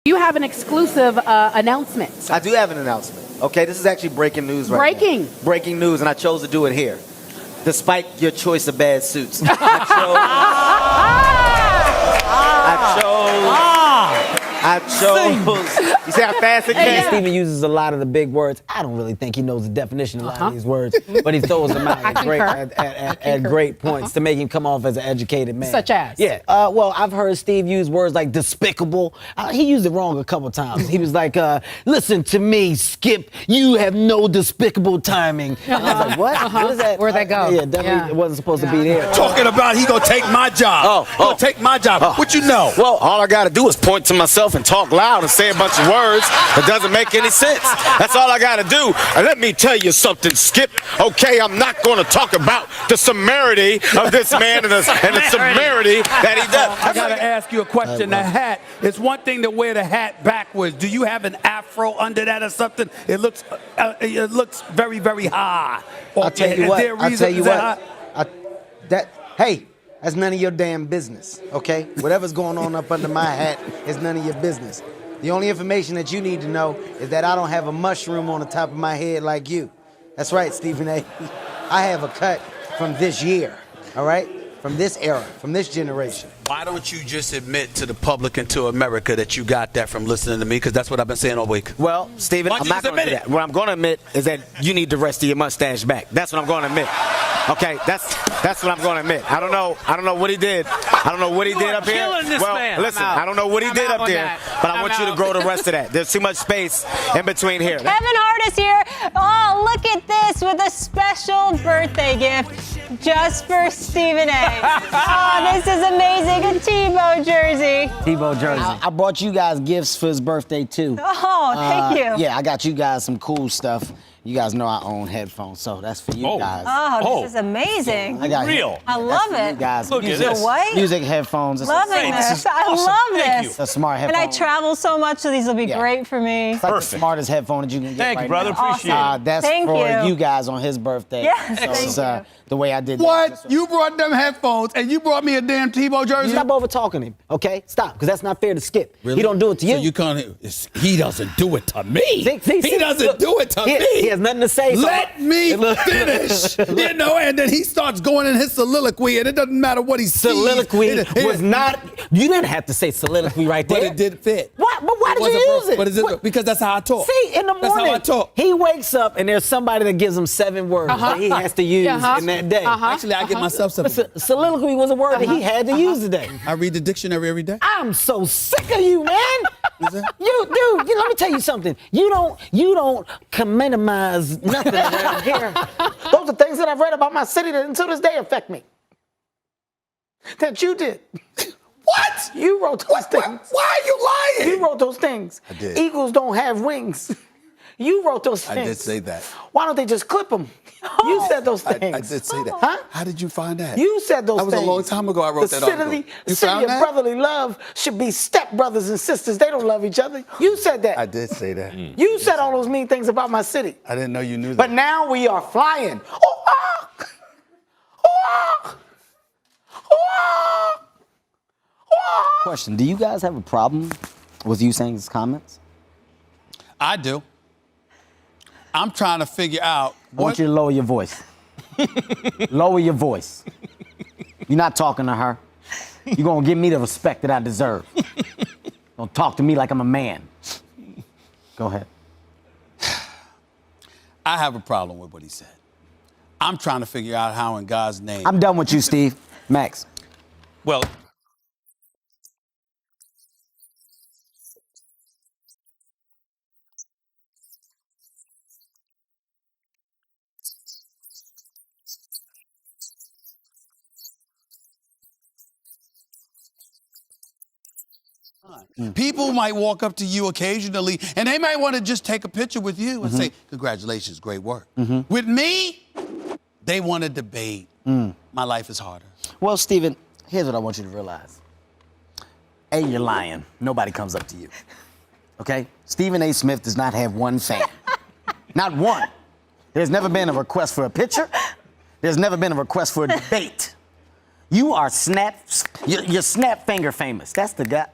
You have an exclusive announcement. I do have an announcement. Okay, this is actually breaking news right now. Breaking news, and I chose to do it here. Despite your choice of bad suits. I chose. You see how fast it came? Steven uses a lot of the big words. I don't really think he knows the definition of a lot of these words, but he throws them out at great points to make him come off as an educated man. Such as? Yeah. Well, I've heard Steve use words like despicable. He used it wrong a couple times. He was like, listen to me, Skip. You have no despicable timing. I was like, what? What is that? Where'd that go? Yeah, definitely it wasn't supposed to be there. Talking about he gonna take my job. Gonna take my job. What you know? Well, all I gotta do is point to myself and talk loud and say a bunch of words that doesn't make any sense. That's all I gotta do. And let me tell you something, Skip. Okay, I'm not gonna talk about the severity of this man and the severity that he does. I gotta ask you a question. The hat. It's one thing to wear the hat backwards. Do you have an afro under that or something? It looks very, very high. I'll tell you what. Hey, that's none of your damn business, okay? Whatever's going on up under my hat is none of your business. The only information that you need to know is that I don't have a mushroom on the top of my head like you. That's right, Stephen A. I have a cut from this year, all right? From this era, from this generation. Why don't you just admit to the public and to America that you got that from listening to me? Because that's what I've been saying all week. Well, Stephen, I'm not going to do that. What I'm going to admit is that you need the rest of your mustache back. That's what I'm going to admit. Okay, that's what I'm going to admit. I don't know what he did. I don't know what he did up here. Well, listen, I don't know what he did up there, but I want you to grow the rest of that. There's too much space in between here. Kevin Hart is here. Oh, look at this with a special birthday gift just for Stephen A. Oh, this is amazing. A Tebow jersey. Tebow jersey. I brought you guys gifts for his birthday, too. Oh, thank you. Yeah, I got you guys some cool stuff. You guys know I own headphones, so that's for you guys. Oh, this is amazing. I got I love it. You guys. Look at this. White? Music headphones. Loving this. I love this. It's a smart And headphone. I travel so much, so these will be great for me. It's like the smartest headphone that you can get Thank you, brother. now. Appreciate it. That's Thank for you. you guys on his birthday. Yes, so thank it's, you. the way I did What? that. You brought them headphones and you brought me a damn Tebow jersey? Stop over talking him, okay? Stop, because that's not fair to Skip. Really? He don't do it to you. So you can't. He doesn't do it to me. He doesn't look, do it to me. He has nothing to say. So Let me finish. You know, and then he starts going in his soliloquy, and it doesn't matter what he sees. Soliloquy was not. You didn't have to say soliloquy right there. But it did fit. What? But why did you use it? But is it because that's how I talk. See, in the morning, That's how I talk. he wakes up and there's somebody that gives him 7 words that he has to use in that day. Actually, I give myself something. But soliloquy was a word that he had to use today. I read the dictionary every day. I'm so sick of you, man. Let me tell you something. You don't minimize nothing around here. Those are things that I've read about my city that until this day affect me. That you did. What? You wrote those things. Why are you lying? You wrote those things. I did. Eagles don't have wings. You wrote those things. I did say that. Why don't they just clip them? You said those things. I did say that. Huh? How did you find that? You said those things. That was a long time ago I wrote that article. The You city found of that? brotherly love should be step brothers and sisters. They don't love each other. You said that. I did say that. You said all those mean things about my city. I didn't know you knew that. But now we are flying. Question, do you guys have a problem with you saying his comments? I do. I'm trying to figure out. I want you to lower your voice. Lower your voice. You're not talking to her. You're going to give me the respect that I deserve. Don't talk to me like I'm a man. Go ahead. I have a problem with what he said. I'm trying to figure out how in God's name. I'm done with you, Steve. Max. Well, people might walk up to you occasionally and they might want to just take a picture with you and say, congratulations, great work. With me, they want to debate. My life is harder. Well, Steven, here's what I want you to realize. A, you're lying. Nobody comes up to you. Okay? Stephen A. Smith does not have one fan. Not one. There's never been a request for a picture. There's never been a request for a debate. You are you're snap finger famous. That's the guy.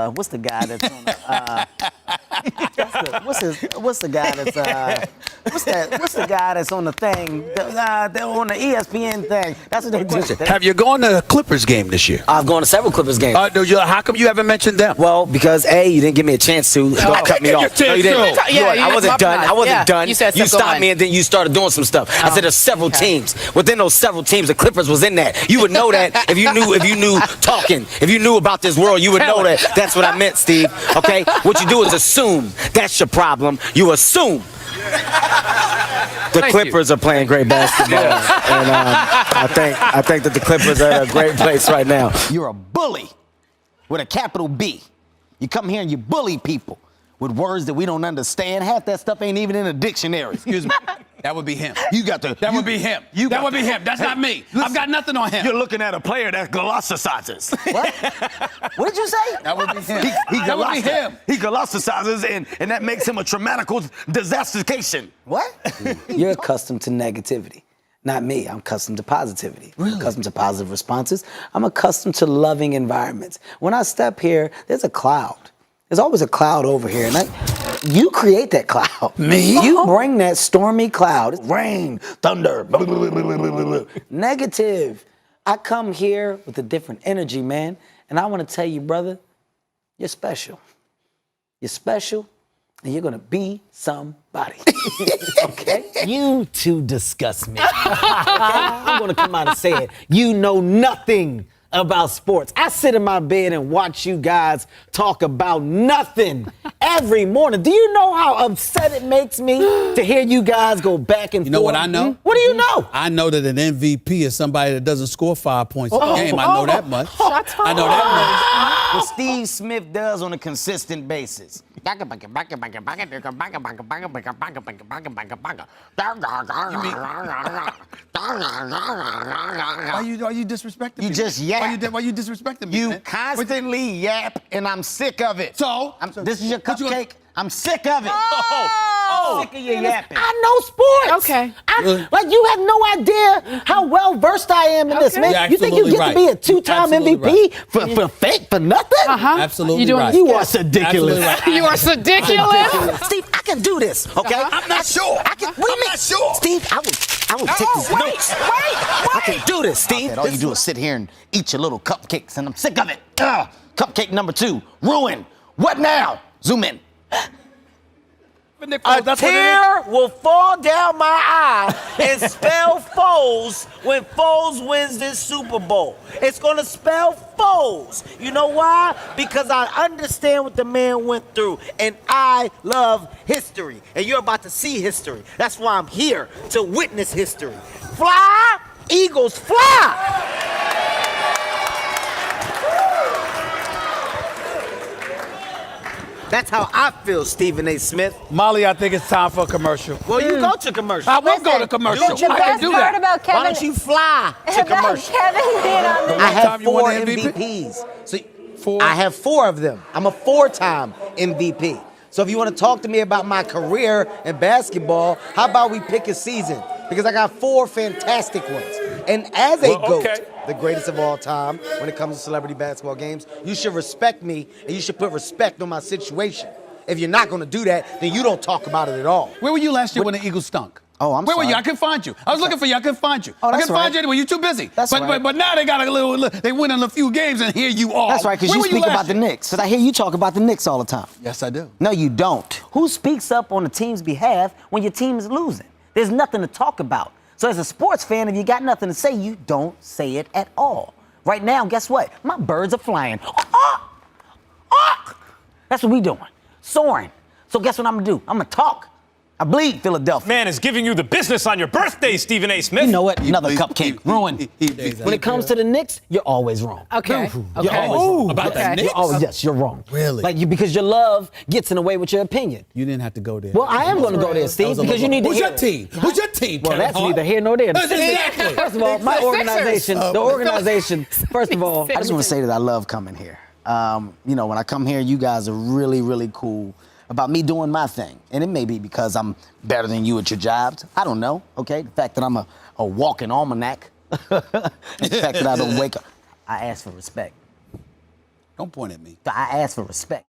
What's the guy that's on what's the guy that's what's the guy that's on the thing on the ESPN thing? That's what they do. Have you gone to a Clippers game this year? I've gone to several Clippers games. How come you haven't mentioned them? Well, because you didn't give me a chance to. Don't cut me off. No, you didn't. I wasn't done. I wasn't done. You said You stopped me and then you started doing some stuff. I said there's several teams. Within those several teams, the Clippers was in that. You would know that if you knew talking. If you knew about this world, you would know that. That's what I meant, Steve. Okay? What you do is assume. That's your problem. You assume. The Clippers are playing great basketball, and I think that the Clippers are in a great place right now. You're a bully with a capital B. You come here and you bully people with words that we don't understand. Half that stuff ain't even in a dictionary. Excuse me. That would be him. That would be him. That would be him. That's not me. I've got nothing on him. You're looking at a player that glossicizes. What? What did you say? That would be him. That would be him. He glossicizes, and that makes him a traumatical disastication. What? You're accustomed to negativity. Not me. I'm accustomed to positivity. Really? I'm accustomed to positive responses. I'm accustomed to loving environments. When I step here, there's a cloud. There's always a cloud over here, and you create that cloud. Me? You bring that stormy cloud. It's rain, thunder, blah, blah, blah, blah, blah, blah. Negative. I come here with a different energy, man, and I want to tell you, brother, you're special. You're special, and you're gonna be somebody. Okay? You two disgust me. Okay? I'm gonna come out and say it. You know nothing about sports. I sit in my bed and watch you guys talk about nothing every morning. Do you know how upset it makes me to hear you guys go back and forth? You know what I know? What do you know? I know that an MVP is somebody that doesn't score 5 points a game. I know that much. I know that What Steve Smith does on a consistent basis. Why you disrespecting me? You just yap. Why you disrespecting me? You man? constantly yap, and I'm sick of it. So? This is your What you gonna- cupcake. I'm sick of it. Oh. I'm sick of your yapping. I know sports. Okay. Like, you have no idea how well versed I am in this, Okay. man. You're You think you absolutely get to be a right. two-time Absolutely MVP for nothing? Absolutely You doing right. You are ridiculous. Absolutely right. You are ridiculous. Steve, I can do this, okay? I'm not sure. I'm not sure. Steve, I will take these notes. I can do this, Steve. All you do is sit here and eat your little cupcakes, and I'm sick of it. Cupcake number 2, ruin. What now? Zoom in. A tear will fall down my eye and spell Foles when Foles wins this Super Bowl. It's going to spell Foles. You know why? Because I understand what the man went through, and I love history. And you're about to see history. That's why I'm here, to witness history. Fly, Eagles, fly! That's how I feel, Stephen A. Smith. Molly, I think it's time for a commercial. Well, you go to commercial. I will go to commercial. Don't you The I best can do part that. about Kevin. Why don't you fly to about commercial? Kevin being on the I have time you 4 won the MVP? MVPs. So 4? I have 4 of them. I'm a 4-time MVP. So if you want to talk to me about my career in basketball, how about we pick a season? Because I got 4 fantastic ones. And as a GOAT, the greatest of all time, when it comes to celebrity basketball games, you should respect me and you should put respect on my situation. If you're not going to do that, then you don't talk about it at all. Where were you last year when the Eagles stunk? Oh, I'm Where were sorry. you? I couldn't find you. I was looking for you. I couldn't find you. Oh, I that's couldn't find right. you anyway. You're too busy. That's right. But now they got a little. They win in a few games, and here you are. That's right, because Where you were speak last about the year? Knicks. Because I hear you talk about the Knicks all the time. Yes, I do. No, you don't. Who speaks up on the team's behalf when your team is losing? There's nothing to talk about. So as a sports fan, if you got nothing to say, you don't say it at all. Right now, guess what? My birds are flying. That's what we doing. Soaring. So guess what I'm going to do? I'm going to talk. I bleed Philadelphia. Man is giving you the business on your birthday, Stephen A. Smith. You know what? Another cupcake. Ruined. When it comes to the Knicks, you're always wrong. Okay. You're always wrong. About the Knicks? Yes, you're wrong. Really? Because your love gets in the way with your opinion. You didn't have to go there. Well, I am going to go there, Steve, because you need to Who's hear your team? Who's your team? Well, Kevin that's Hart? neither here nor there. Exactly. First of all, my organization, Oh, the organization, first of all, I just want to say that I love coming here. You know, when I come here, you guys are really, really cool about me doing my thing. And it may be because I'm better than you at your jobs. I don't know, okay? The fact that I'm a walking almanac, The fact that I don't wake up. I ask for respect. Don't point at me. I ask for respect.